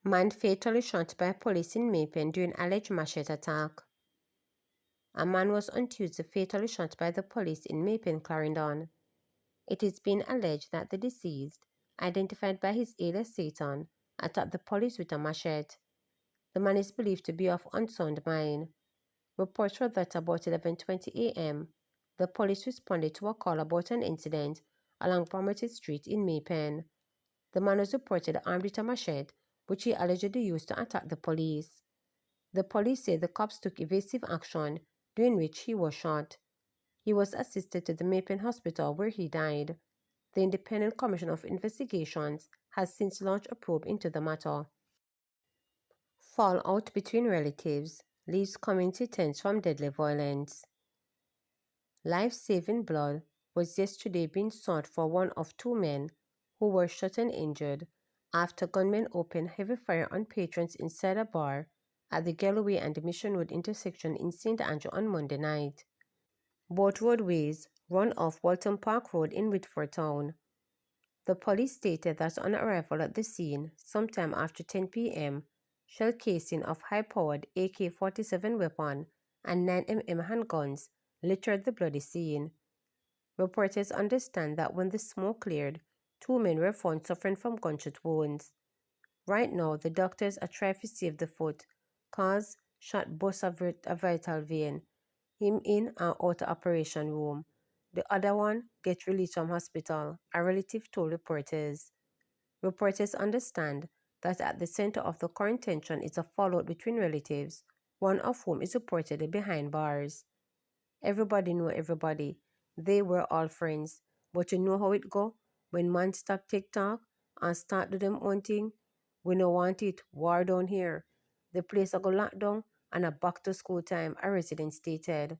Man fatally shot by police in Maypen during alleged machete attack. A man was on Tuesday fatally shot by the police in Maypen, Clarendon. It is being alleged that the deceased, identified by his alias Satan, attacked the police with a machete. The man is believed to be of unsound mind. Reports were that about 11:20 a.m., the police responded to a call about an incident along Promerty Street in Maypen. The man was reported armed with a machete, which he allegedly used to attack the police. The police say the cops took evasive action, during which he was shot. He was assisted to the Maypen Hospital, where he died. The Independent Commission of Investigations has since launched a probe into the matter. Fallout between relatives leaves community tense from deadly violence. Life-saving blood was yesterday being sought for one of two men who were shot and injured after gunmen opened heavy fire on patrons inside a bar at the Galloway and Mission Road intersection in St. Andrew on Monday night. Both roadways run off Walton Park Road in Whitford Town. The police stated that on arrival at the scene, sometime after 10 p.m., shell casing of high-powered AK-47 weapon and 9mm handguns littered the bloody scene. Reporters understand that when the smoke cleared, two men were found suffering from gunshot wounds. Right now, the doctors are trying to save the foot, cause shot burst a vital vein, him in and out of operation room. The other one get released from hospital, a relative told reporters. Reporters understand that at the center of the current tension is a fallout between relatives, one of whom is reportedly behind bars. Everybody know everybody. They were all friends. But you know how it go? When man stop TikTok and start do them own thing, we no want it. War down here. The place a go locked down and a back to school time, a resident stated.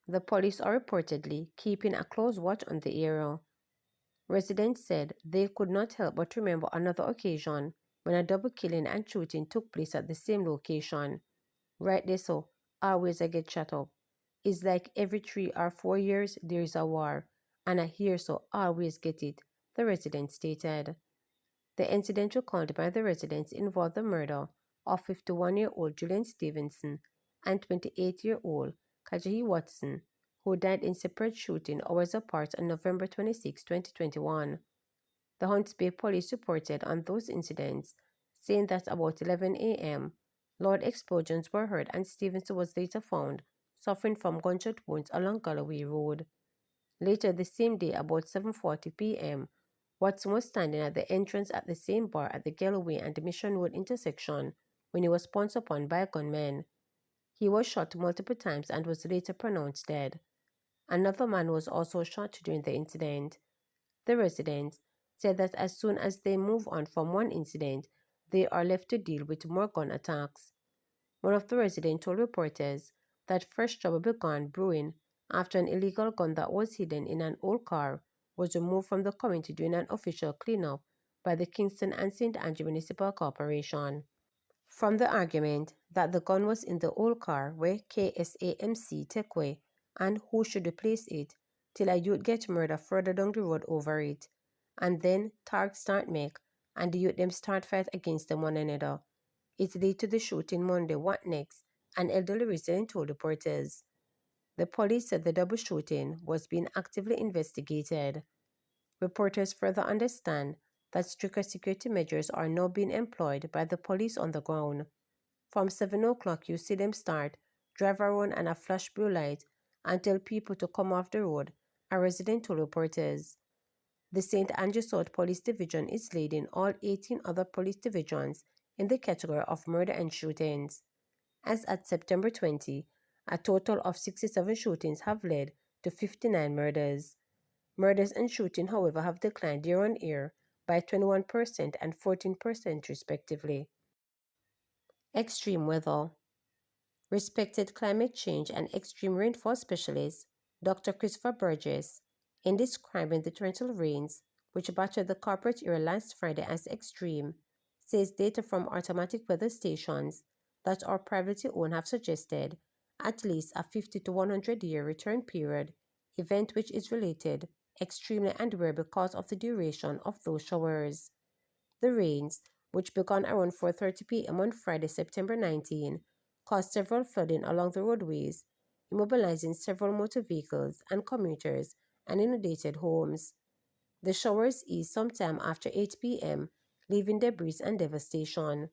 The police are reportedly keeping a close watch on the area. Residents said they could not help but remember another occasion when a double killing and shooting took place at the same location. Right there, so always I get shut up. It's like every 3 or 4 years there is a war, and I hear so always get it, the resident stated. The incident recalled by the residents involved the murder of 51-year-old Julian Stevenson and 28-year-old Kajahi Watson, who died in separate shooting hours apart on November 26, 2021. The Hunts Bay police reported on those incidents, saying that about 11 a.m., loud explosions were heard and Stevenson was later found suffering from gunshot wounds along Galloway Road. Later the same day, about 7:40 p.m., Watson was standing at the entrance at the same bar at the Galloway and Mission Road intersection when he was pounced upon by a gunman. He was shot multiple times and was later pronounced dead. Another man was also shot during the incident. The residents said that as soon as they move on from one incident, they are left to deal with more gun attacks. One of the residents told reporters that fresh trouble began brewing after an illegal gun that was hidden in an old car was removed from the community during an official cleanup by the Kingston and St. Andrew Municipal Corporation. From the argument that the gun was in the old car where KSAMC take away and who should replace it, till a youth get murdered further down the road over it, and then talk start make and the youth them start fight against them one another. It led to the shooting Monday. What next? An elderly resident told reporters. The police said the double shooting was being actively investigated. Reporters further understand that stricter security measures are now being employed by the police on the ground. From 7 o'clock, you see them start, drive around and a flash blue light and tell people to come off the road, a resident told reporters. The St. Andrew South Police Division is leading all 18 other police divisions in the category of murder and shootings. As at September 20, a total of 67 shootings have led to 59 murders. Murders and shooting, however, have declined year on year by 21% and 14% respectively. Extreme weather. Respected climate change and extreme rainfall specialist Dr. Christopher Burgess, in describing the torrential rains which battered the corporate area last Friday as extreme, says data from automatic weather stations that are privately owned have suggested at least a 50 to 100-year return period, event which is related extremely and rare because of the duration of those showers. The rains, which began around 4:30 p.m. on Friday, September 19, caused several flooding along the roadways, immobilizing several motor vehicles and commuters and inundated homes. The showers eased sometime after 8 p.m., leaving debris and devastation.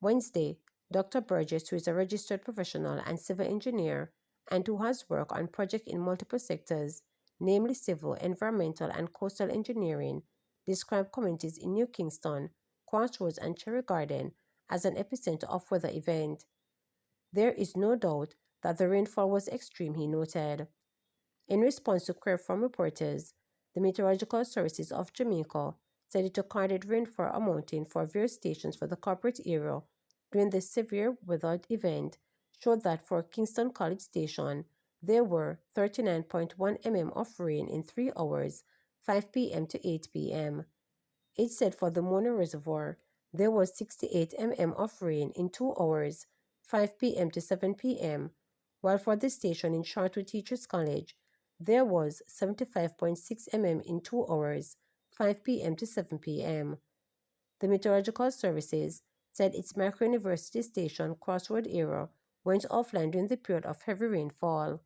Wednesday, Dr. Burgess, who is a registered professional and civil engineer and who has worked on projects in multiple sectors, namely civil, environmental, and coastal engineering, described communities in New Kingston, Crossroads, and Cherry Garden as an epicenter of weather event. There is no doubt that the rainfall was extreme, he noted. In response to query from reporters, the Meteorological Services of Jamaica said it recorded rainfall amounting for various stations for the corporate area during the severe weather event showed that for Kingston College Station, there were 39.1 mm of rain in 3 hours, 5 p.m. to 8 p.m. It said for the Mona Reservoir, there was 68 mm of rain in 2 hours, 5 p.m. to 7 p.m., while for the station in Chartwood Teachers College, there was 75.6 mm in 2 hours, 5 p.m. to 7 p.m. The Meteorological Services said its Micro University Station Crossroad area went offline during the period of heavy rainfall.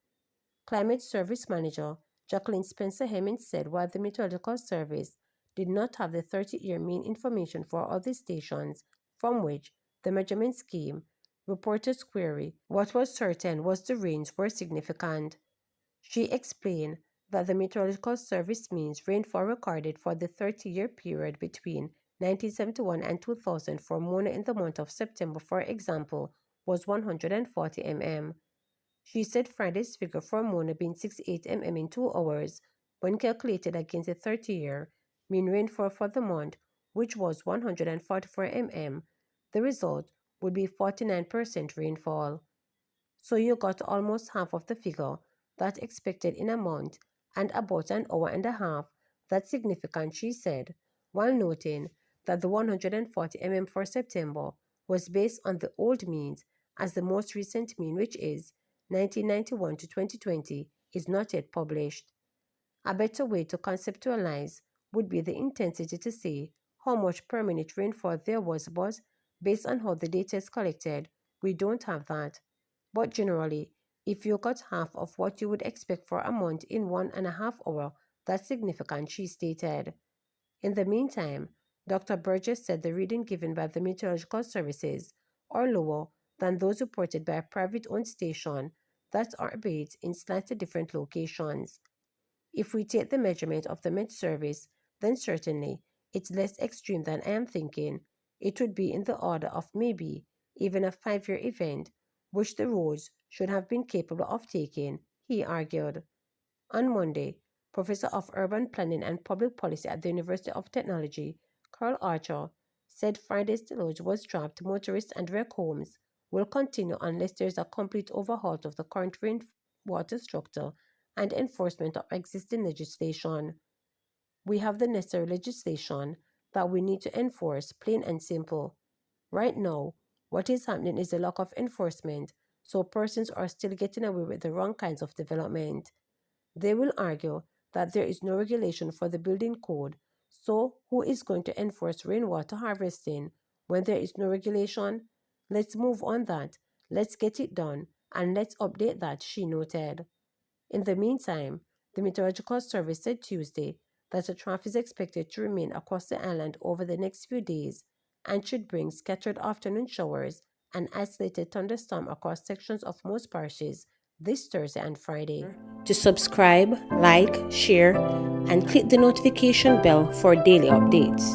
Climate Service Manager Jacqueline Spencer Hemmings said while the Meteorological Service did not have the 30-year mean information for other stations from which the measurement scheme reporters query, what was certain was the rains were significant. She explained that the Meteorological Service means rainfall recorded for the 30-year period between 1971 and 2000 for Mona in the month of September, for example, was 140 mm. She said Friday's figure for Mona being 68 mm in 2 hours, when calculated against the 30-year mean rainfall for the month, which was 144 mm, the result would be 49% rainfall. So you got almost half of the figure that expected in a month and about an hour and a half. That's significant, she said, while noting that the 140 mm for September was based on the old means as the most recent mean, which is 1991 to 2020, is not yet published. A better way to conceptualize would be the intensity to say how much per minute rainfall there was, but based on how the data is collected, we don't have that. But generally, if you got half of what you would expect for a month in 1.5 hours, that's significant, she stated. In the meantime, Dr. Burgess said the reading given by the Meteorological Services are lower than those reported by a private-owned station that are based in slightly different locations. If we take the measurement of the Met Service, then certainly it's less extreme than I am thinking. It would be in the order of maybe even a 5-year event, which the roads should have been capable of taking, he argued. On Monday, Professor of Urban Planning and Public Policy at the University of Technology, Carl Archer, said Friday's deluge was trapped motorists and wrecked homes will continue unless there is a complete overhaul of the current rainwater structure and enforcement of existing legislation. We have the necessary legislation that we need to enforce, plain and simple. Right now, what is happening is a lack of enforcement, so persons are still getting away with the wrong kinds of development. They will argue that there is no regulation for the building code, so who is going to enforce rainwater harvesting when there is no regulation? Let's move on that, let's get it done, and let's update that, she noted. In the meantime, the Meteorological Service said Tuesday that a trough is expected to remain across the island over the next few days and should bring scattered afternoon showers and isolated thunderstorms across sections of most parishes this Thursday and Friday. To subscribe, like, share, and click the notification bell for daily updates.